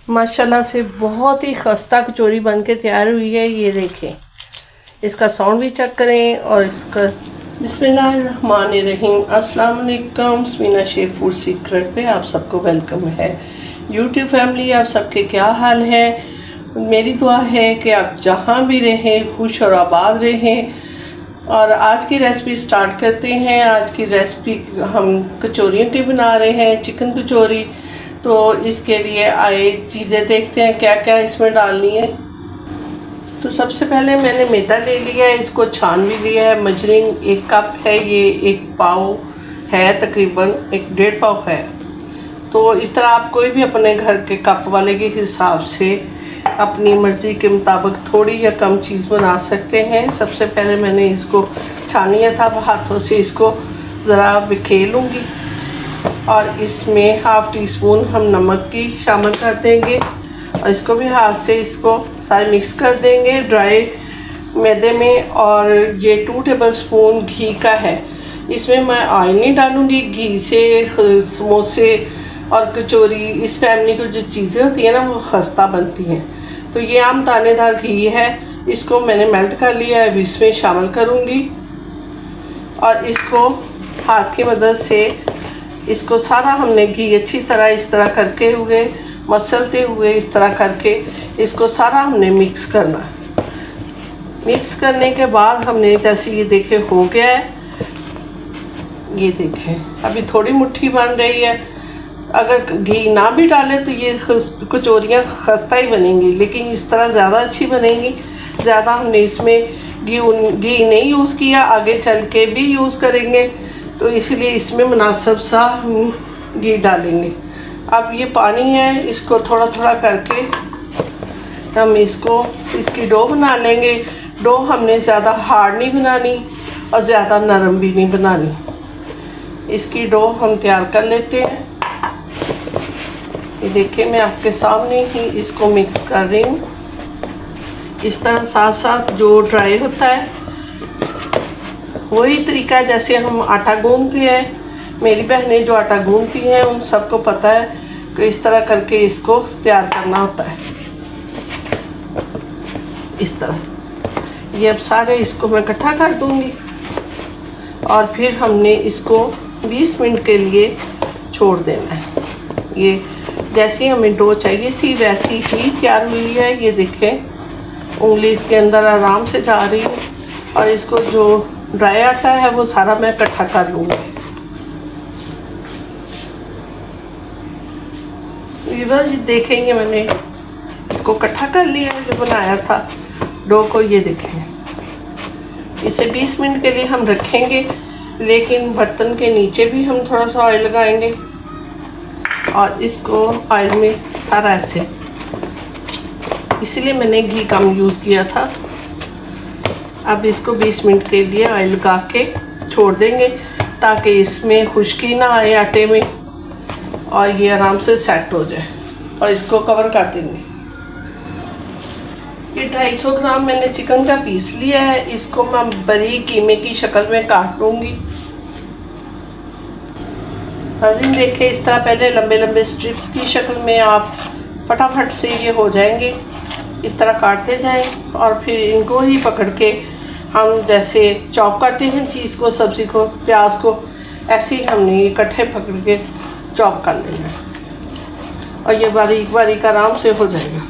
माशाल्लाह से बहुत ही खस्ता कचौरी बन के तैयार हुई है। ये देखें, इसका साउंड भी चेक करें और इसका बिस्मिल्लाहिर्रहमानिर्रहीम। अस्सलाम वालेकुम। स्मीना शेफ फूड सीक्रेट पे आप सबको वेलकम है। यूट्यूब फैमिली, आप सबके क्या हाल है? मेरी दुआ है कि आप जहाँ भी रहें खुश और आबाद रहें। और आज की रेसिपी स्टार्ट करते हैं। आज की रेसिपी हम कचौरियों की बना रहे हैं, चिकन कचौरी। तो इसके लिए आए चीज़ें देखते हैं क्या क्या इसमें डालनी है। तो सबसे पहले मैंने मैदा ले लिया है, इसको छान भी लिया है। मजरीन 1 कप है, ये 1 पाव है, तकरीबन 1.5 पाव है। तो इस तरह आप कोई भी अपने घर के कप वाले के हिसाब से अपनी मर्ज़ी के मुताबिक थोड़ी या कम चीज़ बना सकते हैं। सबसे पहले मैंने इसको छान लिया था, हाथों से इसको ज़रा बिखेर लूँगी और इसमें हाफ़ टी स्पून हम नमक की शामिल कर देंगे और इसको भी हाथ से इसको सारे मिक्स कर देंगे ड्राई मैदे में। और ये 2 टेबल स्पून घी का है। इसमें मैं ऑयल नहीं डालूँगी। घी से समोसे और कचौरी, इस फैमिली को जो चीज़ें होती हैं ना वो खस्ता बनती हैं। तो ये आम दानेदार घी है, इसको मैंने मेल्ट कर लिया है, इसमें शामिल करूँगी और इसको हाथ की मदद से इसको सारा हमने घी अच्छी तरह इस तरह करके हुए मसलते हुए इस तरह करके इसको सारा हमने मिक्स करना है। मिक्स करने के बाद हमने जैसे ये देखे हो गया है, ये देखें अभी थोड़ी मुट्ठी बन रही है। अगर घी ना भी डालें तो ये कचौरियाँ खस्ता ही बनेंगी, लेकिन इस तरह ज़्यादा अच्छी बनेंगी। ज़्यादा हमने इसमें घी नहीं यूज़ किया, आगे चल के भी यूज़ करेंगे, तो इसलिए इसमें मुनासिब सा हम घी डालेंगे। अब ये पानी है, इसको थोड़ा थोड़ा करके हम इसकी डो बना लेंगे। डो हमने ज़्यादा हार्ड नहीं बनानी और ज़्यादा नरम भी नहीं बनानी। इसकी डो हम तैयार कर लेते हैं। ये देखिए मैं आपके सामने ही इसको मिक्स कर रही हूँ। इस तरह साथ साथ जो ड्राई होता है वही तरीका है जैसे हम आटा गूंथते हैं। मेरी बहनें जो आटा गूंथती हैं उन सबको पता है कि इस तरह करके इसको तैयार करना होता है। इस तरह ये अब सारे इसको मैं इकट्ठा कर दूंगी और फिर हमने इसको 20 मिनट के लिए छोड़ देना है। ये जैसी हमें डो चाहिए थी वैसी ही तैयार हुई है। ये देखें उंगली इसके अंदर आराम से जा रही है और इसको जो ड्राई आटा है वो सारा मैं इकट्ठा कर लूँगी। बस देखेंगे मैंने इसको इकट्ठा कर लिया जो बनाया था डो को। ये देखें इसे 20 मिनट के लिए हम रखेंगे, लेकिन बर्तन के नीचे भी हम थोड़ा सा ऑयल लगाएंगे और इसको ऑयल में सारा ऐसे, इसलिए मैंने घी कम यूज़ किया था। अब इसको 20 मिनट के लिए ऑयल लगा के छोड़ देंगे ताकि इसमें खुश्की ना आए आटे में और ये आराम से सेट हो जाए। और इसको कवर कर देंगे। ये 250 ग्राम मैंने चिकन का पीस लिया है, इसको मैं बारीक कीमे की शक्ल में काट लूँगी। नाज़रीन देखें इस तरह पहले लंबे लंबे स्ट्रिप्स की शक्ल में आप फटाफट से ये हो जाएंगे। इस तरह काटते जाएं और फिर इनको ही पकड़ के हम जैसे चॉप करते हैं चीज़ को, सब्ज़ी को, प्याज को, ऐसे ही हमने इकट्ठे पकड़ के चॉप कर लेना है और ये बारीक बारीक आराम से हो जाएगा।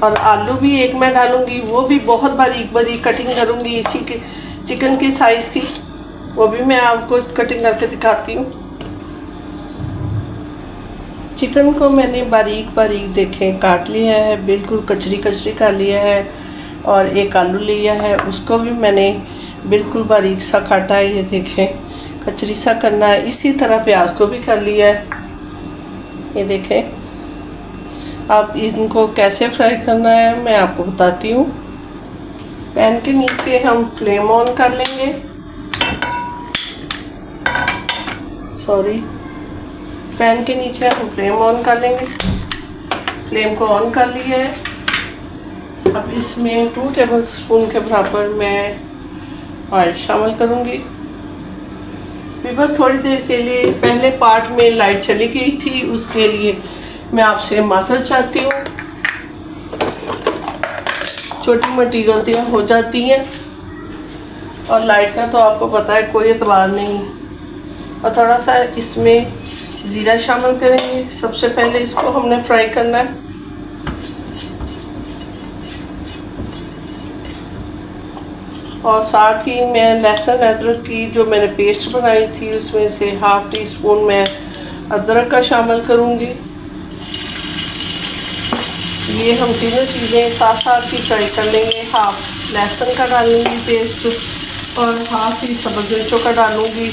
और आलू भी एक मैं डालूँगी, वो भी बहुत बारीक बारीक कटिंग करूँगी। इसी के चिकन की साइज़ थी, वो भी मैं आपको कटिंग करके दिखाती हूँ। चिकन को मैंने बारीक बारीक देखें काट लिया है, बिल्कुल कचरी कचरी कर लिया है। और एक आलू लिया है, उसको भी मैंने बिल्कुल बारीक सा काटा है। ये देखें कचरी सा करना है। इसी तरह प्याज को भी कर लिया है। ये देखें अब इनको कैसे फ्राई करना है मैं आपको बताती हूँ। पैन के नीचे हम फ्लेम ऑन कर लेंगे। पैन के नीचे हम फ्लेम ऑन कर लेंगे। फ्लेम को ऑन कर लिया है। अब इसमें 2 टेबल स्पून के बराबर मैं ऑयल शामिल करूँगी। बस थोड़ी देर के लिए, पहले पार्ट में लाइट चली गई थी, उसके लिए मैं आपसे माफ़ी चाहती हूँ, छोटी मोटी गलतियाँ हो जाती हैं और लाइट का तो आपको पता है कोई एतबार नहीं। और थोड़ा सा इसमें ज़ीरा शामिल करेंगे। सबसे पहले इसको हमने फ्राई करना है। और साथ ही मैं लहसुन अदरक की जो मैंने पेस्ट बनाई थी उसमें से हाफ़ टी स्पून मैं अदरक का शामिल करूँगी। ये हम तीनों चीज़ें साथ साथ ही फ्राई कर लेंगे। हाफ लहसुन का डालूँगी पेस्ट और हाफ ही सब्ज़ मिर्चों का डालूँगी।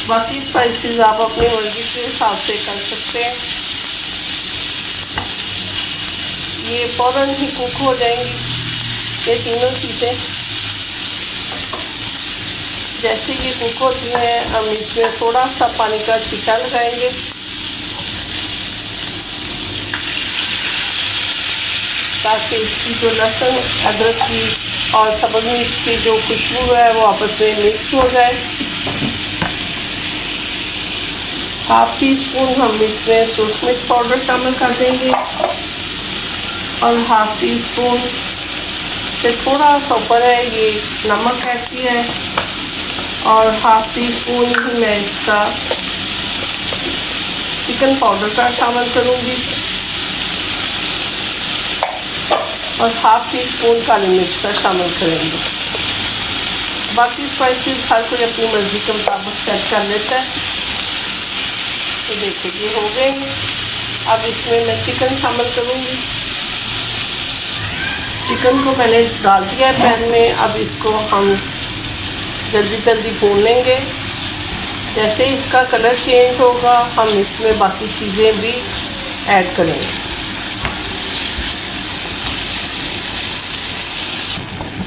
बाकी स्पाइसेस आप अपनी मर्ज़ी के हिसाब से कर सकते हैं। ये फ़ौरन ही कुक हो जाएंगी ये तीनों चीज़ें। जैसे ये कुक होती हैं हम इसमें थोड़ा सा पानी का छींटा लगाएंगे ताकि इसकी जो लहसुन अदरक की और सब्ज़ मिर्च की जो खुशबू है वो आपस में मिक्स हो जाए। हाफ टी स्पून हम इसमें सूरज मिर्च पाउडर शामिल कर देंगे और हाफ टी स्पून से थोड़ा सा ऊपर है ये नमक ऐड किया है और हाफ टी स्पून ही मैं इसका चिकन पाउडर का शामिल करूँगी और हाफ टी स्पून काली मिर्च का शामिल करेंगे। बाकी स्पाइसेस हर कोई अपनी मर्ज़ी के मुताबिक सेट कर लेता है। तो देखिए ये हो गए। अब इसमें मैं चिकन शामिल करूँगी। चिकन को पहले डाल दिया है पैन में। अब इसको हम जल्दी भून लेंगे। जैसे इसका कलर चेंज होगा हम इसमें बाकी चीज़ें भी ऐड करेंगे।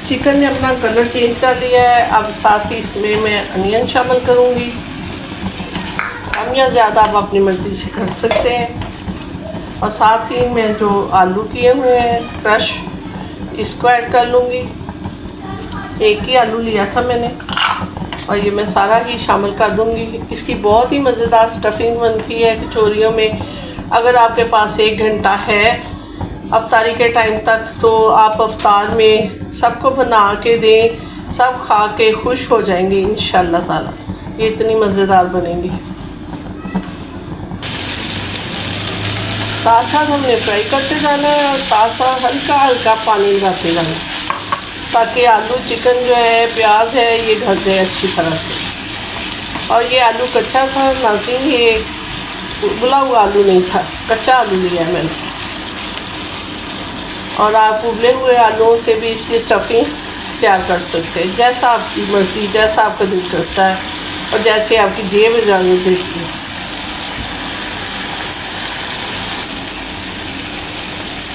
चिकन ने अपना कलर चेंज कर दिया है। अब साथ ही इसमें मैं अनियन शामिल करूँगी। कम या ज़्यादा आप अपनी मर्ज़ी से कर सकते हैं। और साथ ही मैं जो आलू किए हुए हैं क्रश इसको ऐड कर लूँगी। एक ही आलू लिया था मैंने और ये मैं सारा ही शामिल कर दूँगी। इसकी बहुत ही मज़ेदार स्टफिंग बनती है कचौरियों में। अगर आपके पास 1 घंटा है अफ्तारी के टाइम तक तो आप अफ्तार में सबको बना के दें, सब खा के खुश हो जाएंगे इंशाअल्लाह ताला। ये इतनी मज़ेदार बनेंगी। साथ साथ हमने फ्राई करते जाना है और साथ साथ हल्का हल्का पानी लगाते जाना है ताकि आलू चिकन जो है प्याज है ये ढक जाए अच्छी तरह से। और ये आलू कच्चा था नाज़रीन, ये उबला हुआ आलू नहीं था, कच्चा आलू लिया है मैंने। और आप उबले हुए आलूओं से भी इसकी स्टफिंग तैयार कर सकते हैं, जैसा आपकी मर्ज़ी, जैसा आपका दिल करता है और जैसे आपकी जेब इजाज़त देती है।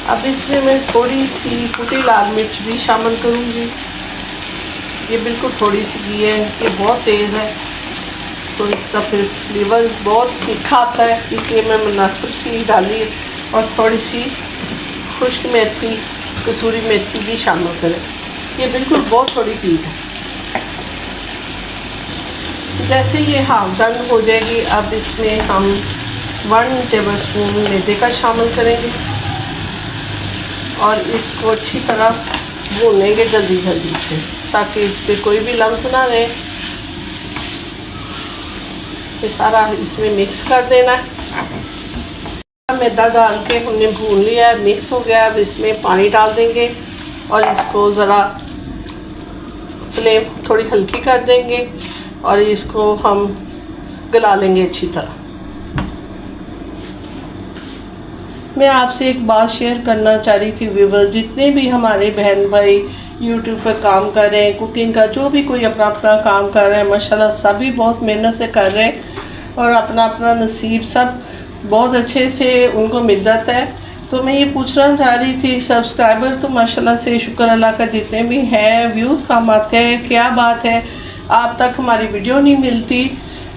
अब इसमें मैं थोड़ी सी कुटी लाल मिर्च भी शामिल करूँगी। ये बिल्कुल थोड़ी सी की है, ये बहुत तेज़ है तो इसका फिर फ्लेवर बहुत तीखा आता है, इसलिए मैं मुनासिब सी डाली है। और थोड़ी सी खुश्क मेथी, कसूरी मेथी भी शामिल करें। ये बिल्कुल बहुत थोड़ी चीज़ है। जैसे ये हाफ डन हो जाएगी अब इसमें हम 1 टेबलस्पून मैदे का शामिल करेंगे और इसको अच्छी तरह भूनेंगे जल्दी से ताकि इस पर कोई भी लम्स ना रहे। ये सारा इसमें मिक्स कर देना है। मैदा डाल के हमने भून लिया है, मिक्स हो गया। अब इसमें पानी डाल देंगे और इसको ज़रा फ्लेम थोड़ी हल्की कर देंगे और इसको हम गला लेंगे अच्छी तरह। मैं आपसे एक बात शेयर करना चाह रही थी व्यूअर्स, जितने भी हमारे बहन भाई यूट्यूब पर काम कर रहे हैं, कुकिंग का जो भी कोई अपना अपना काम कर रहे हैं, माशाल्लाह सभी बहुत मेहनत से कर रहे हैं और अपना अपना नसीब सब बहुत अच्छे से उनको मिल जाता है। तो मैं ये पूछना चाह रही थी, सब्सक्राइबर तो माशाल्लाह से शुक्र अल्लाह का जितने भी हैं, व्यूज़ कम आते हैं, क्या बात है आप तक हमारी वीडियो नहीं मिलती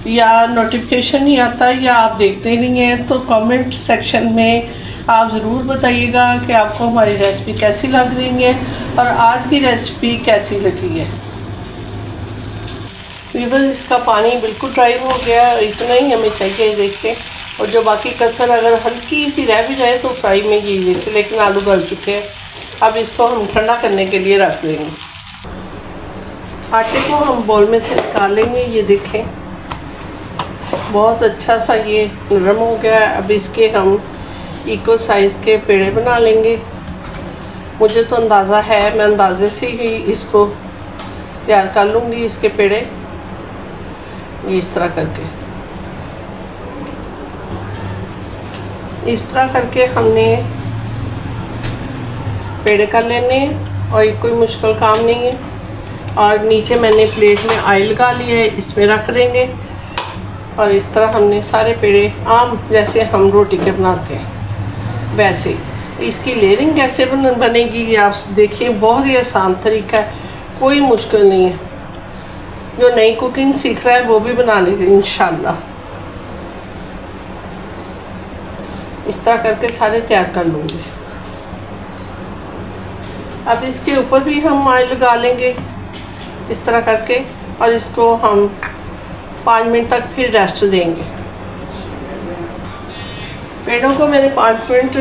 या नोटिफिकेशन नहीं आता या आप देखते नहीं हैं? तो कमेंट सेक्शन में आप ज़रूर बताइएगा कि आपको हमारी रेसिपी कैसी लग रही है और आज की रेसिपी कैसी लगी है। व्यूअर्स इसका पानी बिल्कुल ड्राई हो गया, इतना ही हमें चाहिए। देखिए और जो बाकी कसर अगर हल्की सी रह भी जाए तो फ्राई में ये देखिए, लेकिन आलू गल चुके हैं। अब इसको हम ठंडा करने के लिए रख देंगे। आटे को हम बोल में से निकाल लेंगे। ये देखें बहुत अच्छा सा ये नरम हो गया है। अब इसके हम इक्वल साइज़ के पेड़े बना लेंगे। मुझे तो अंदाज़ा है, मैं अंदाजे से ही इसको तैयार कर लूँगी, इसके पेड़े इस तरह करके। इस तरह करके हमने पेड़े कर लेने हैं और कोई मुश्किल काम नहीं है। और नीचे मैंने प्लेट में ऑयल लगा लिया है, इसमें रख देंगे। और इस तरह हमने सारे पेड़े आम जैसे हम रोटी के बनाते हैं वैसे। इसकी लेयरिंग कैसे बनेगी ये आप देखिए, बहुत ही आसान तरीका है, कोई मुश्किल नहीं है। जो नई कुकिंग सीख रहा है वो भी बना लेगा इंशाल्लाह। इस तरह करके सारे तैयार कर लूँगी। अब इसके ऊपर भी हम ऑयल लगा लेंगे इस तरह करके, और इसको हम 5 मिनट तक फिर रेस्ट देंगे। पेड़ों को मैंने 5 मिनट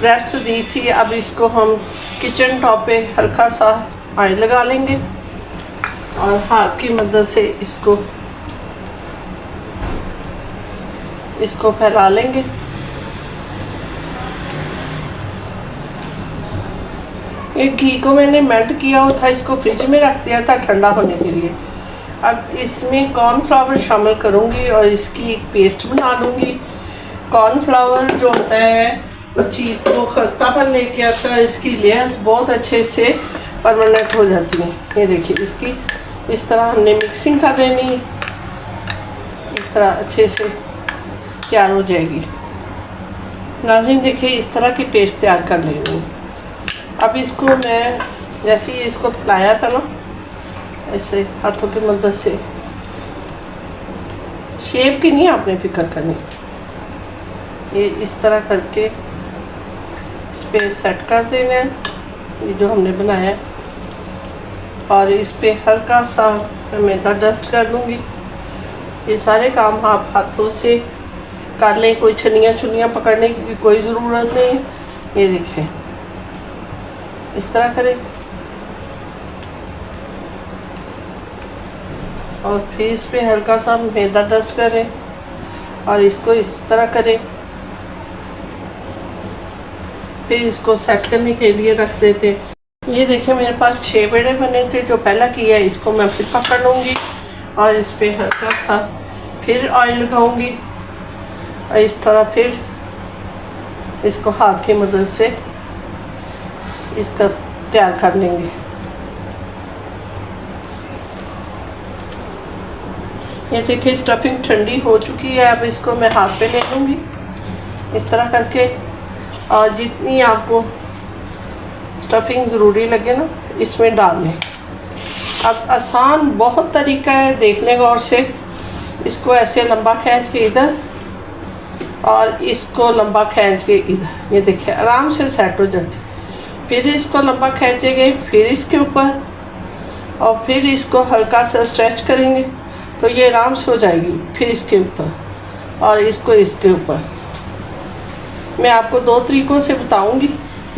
रेस्ट दी थी। अब इसको हम किचन टॉप पे हल्का सा ऑयल लगा लेंगे और हाथ की मदद से इसको फैला लेंगे। ये घी को मैंने मेल्ट किया हुआ था, इसको फ्रिज में रख दिया था ठंडा होने के लिए। अब इसमें कॉर्नफ्लावर शामिल करूँगी और इसकी एक पेस्ट बना लूँगी। कॉर्नफ्लावर जो होता है चीज़ को खस्तापन लेके आता है, इसकी लेयर्स बहुत अच्छे से परमानेंट हो जाती हैं। ये देखिए, इसकी इस तरह हमने मिक्सिंग कर लेनी है, इस तरह अच्छे से तैयार हो जाएगी। नाज़रीन देखिए, इस तरह की पेस्ट तैयार कर लेनी है। अब इसको मैं जैसे ही इसको फैलाया था ना, ऐसे हाथों की मदद से, शेप की नहीं आपने फिक्र करनी, ये इस तरह करके इस पे सेट कर देना है ये जो हमने बनाया है। और इस पे हल्का सा मैदा डस्ट कर दूँगी। ये सारे काम आप हाथों से कर लें, कोई छनियाँ पकड़ने की कोई ज़रूरत नहीं है। ये देखें, इस तरह करें और फिर इस पे हल्का सा मैदा डस्ट करें और इसको इस तरह करें। फिर इसको सेट करने के लिए रख देते। ये देखिए, मेरे पास 6 पेड़े बने थे। जो पहला किया है इसको मैं फिर पकड़ लूँगी और इस पे हल्का सा फिर ऑयल लगाऊंगी और इस तरह फिर इसको हाथ की मदद से इसका तैयार कर लेंगे। ये देखिए, स्टफिंग ठंडी हो चुकी है। अब इसको मैं हाथ पे ले लूँगी इस तरह करके, और जितनी आपको स्टफिंग ज़रूरी लगे ना इसमें डाल लें। अब आसान बहुत तरीका है, देख लें गौर से। इसको ऐसे लंबा खींच के इधर और इसको लंबा खींच के इधर, ये देखिए आराम से सेट हो जाती। फिर इसको लंबा खींचेंगे, फिर इसके ऊपर, और फिर इसको हल्का सा स्ट्रेच करेंगे तो ये आराम से हो जाएगी। फिर इसके ऊपर और इसको इसके ऊपर। मैं आपको 2 तरीक़ों से बताऊंगी।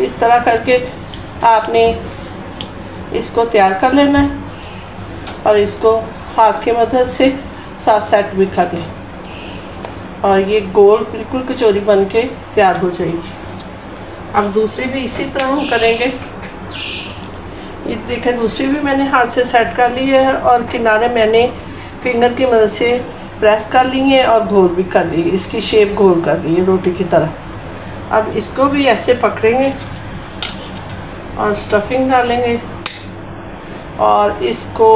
इस तरह करके आपने इसको तैयार कर लेना है और इसको हाथ की मदद से साथ सेट भी कर लें और ये गोल बिल्कुल कचौरी बन के तैयार हो जाएगी। अब दूसरी भी इसी तरह हम करेंगे। ये देखें, दूसरी भी मैंने हाथ से सेट कर ली है और किनारे मैंने फिंगर की मदद से प्रेस कर ली है और गोल भी कर ली है। इसकी शेप गोल कर ली है रोटी की तरह। अब इसको भी ऐसे पकड़ेंगे और स्टफिंग डालेंगे और इसको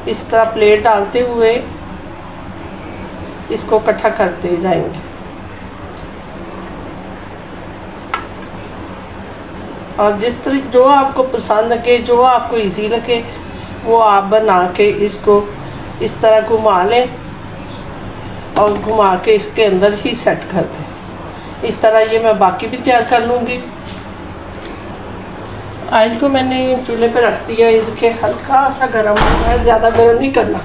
इस तरह प्लेट डालते हुए इसको इकट्ठा करते जाएंगे। और जिस तरह जो आपको पसंद लगे, जो आपको इजी लगे, वो आप बना के इसको इस तरह घुमा लें और घुमा के इसके अंदर ही सेट कर दें। इस तरह ये मैं बाकी भी तैयार कर लूँगी। ऑयल को मैंने चूल्हे पे रख दिया, इसके हल्का सा गर्म होना है, ज़्यादा गर्म नहीं करना।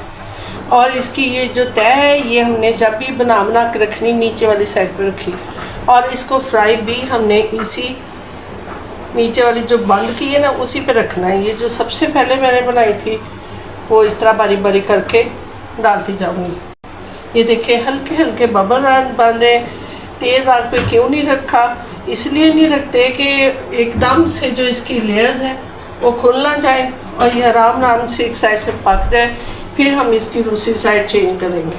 और इसकी ये जो तय है ये हमने जब भी बना के रखनी नीचे वाली साइड पे रखी, और इसको फ्राई भी हमने इसी नीचे वाली जो बंद की है ना उसी पे रखना है। ये जो सबसे पहले मैंने बनाई थी वो इस तरह बारी बारी करके डालती जाऊंगी। ये देखिए हल्के हल्के बबल बन रहे। तेज़ आग पे क्यों नहीं रखा, इसलिए नहीं रखते कि एकदम से जो इसकी लेयर्स हैं वो खुल ना जाए और ये आराम से एक साइड से पक जाए, फिर हम इसकी दूसरी साइड चेंज करेंगे।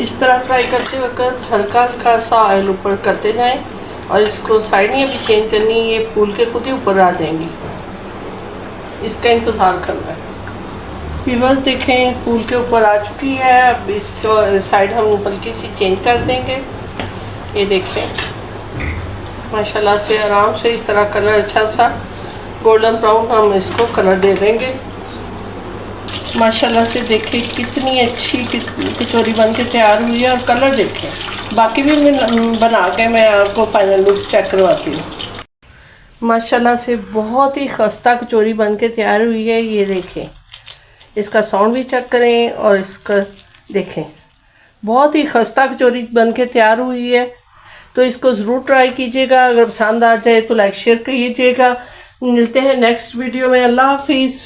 इस तरह फ्राई करते वक्त हल्का हल्का सा ऑयल ऊपर करते जाएं और इसको साइड नहीं अभी चेंज करनी, ये फूल के खुद ही ऊपर आ जाएंगी, इसका इंतज़ार करना है। व्यूअर्स देखें फूल के ऊपर आ चुकी है। अब इसको साइड हम हल्की सी चेंज कर देंगे। ये देखें माशाल्लाह से आराम से इस तरह कलर अच्छा सा गोल्डन ब्राउन हम इसको कलर दे देंगे। माशाल्लाह से देखिए कितनी अच्छी कचौरी बन के तैयार हुई है, और कलर देखें। बाकी भी मैं बना के मैं आपको फाइनल लुक चेक करवाती हूँ। माशाल्लाह से बहुत ही खस्ता कचौरी बन के तैयार हुई है। ये देखें इसका साउंड भी चेक करें और इसका देखें, बहुत ही खस्ता कचौरी बन के तैयार हुई है। तो इसको ज़रूर ट्राई कीजिएगा। अगर पसंद आ जाए तो लाइक शेयर कीजिएगा। मिलते हैं नेक्स्ट वीडियो में। अल्लाह हाफिज़।